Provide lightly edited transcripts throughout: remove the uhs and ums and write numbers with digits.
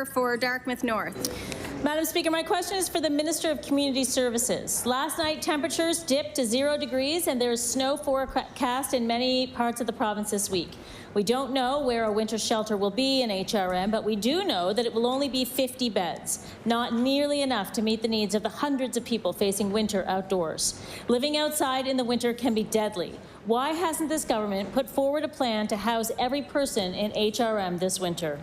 member for Dartmouth North. Madam Speaker, my question is for the Minister of Community Services. Last night, temperatures dipped to 0 degrees and there is snow forecast in many parts of the province this week. We don't know where a winter shelter will be in HRM, but we do know that it will only be 50 beds, not nearly enough to meet the needs of the hundreds of people facing winter outdoors. Living outside in the winter can be deadly. Why hasn't this government put forward a plan to house every person in HRM this winter?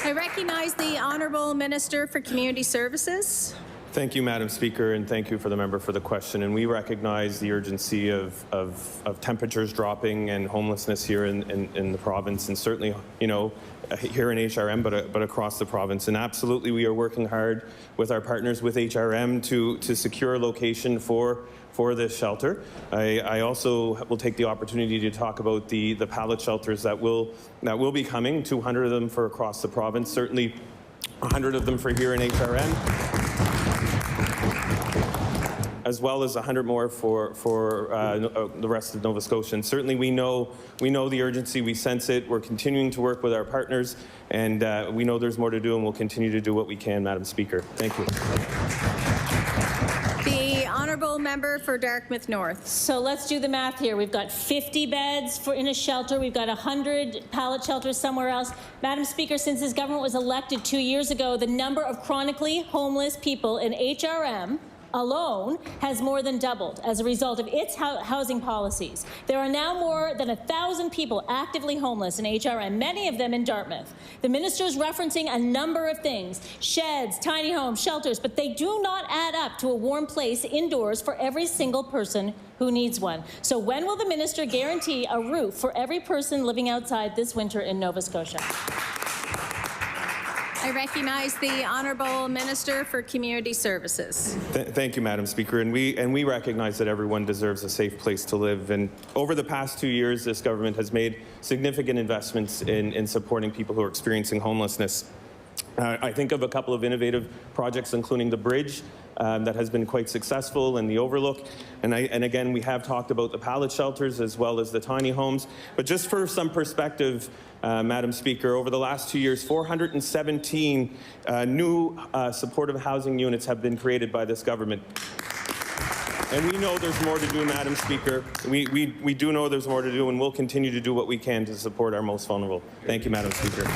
I recognize the Honourable Minister for Community Services. Thank you, Madam Speaker, and thank you for the member for the question. And we recognize the urgency of temperatures dropping and homelessness here in the province, and certainly, you know, here in HRM, but across the province. And absolutely, we are working hard with our partners with HRM to secure a location for this shelter. I also will take the opportunity to talk about the pallet shelters that will be coming. 200 of them for across the province. Certainly, 100 of them for here in HRM. As well as 100 more for the rest of Nova Scotia. And certainly we know the urgency, we sense it, we're continuing to work with our partners, and we know there's more to do, and we'll continue to do what we can, Madam Speaker. Thank you. The Honourable Member for Dartmouth North. So let's do the math here. We've got 50 beds in a shelter. We've got 100 pallet shelters somewhere else. Madam Speaker, since this government was elected 2 years ago, the number of chronically homeless people in HRM alone has more than doubled as a result of its housing policies. There are now more than 1,000 people actively homeless in HRM, many of them in Dartmouth. The minister is referencing a number of things: sheds, tiny homes, shelters, but they do not add up to a warm place indoors for every single person who needs one. So when will the minister guarantee a roof for every person living outside this winter in Nova Scotia? I recognize the Honourable Minister for Community Services. Thank you, Madam Speaker. And we recognize that everyone deserves a safe place to live. And over the past 2 years, this government has made significant investments in supporting people who are experiencing homelessness. I think of a couple of innovative projects, including the bridge that has been quite successful, and the overlook. And again, we have talked about the pallet shelters as well as the tiny homes. But just for some perspective, Madam Speaker, over the last 2 years, 417 new supportive housing units have been created by this government. And we know there's more to do, Madam Speaker. We do know there's more to do, and we'll continue to do what we can to support our most vulnerable. Thank you, Madam Speaker.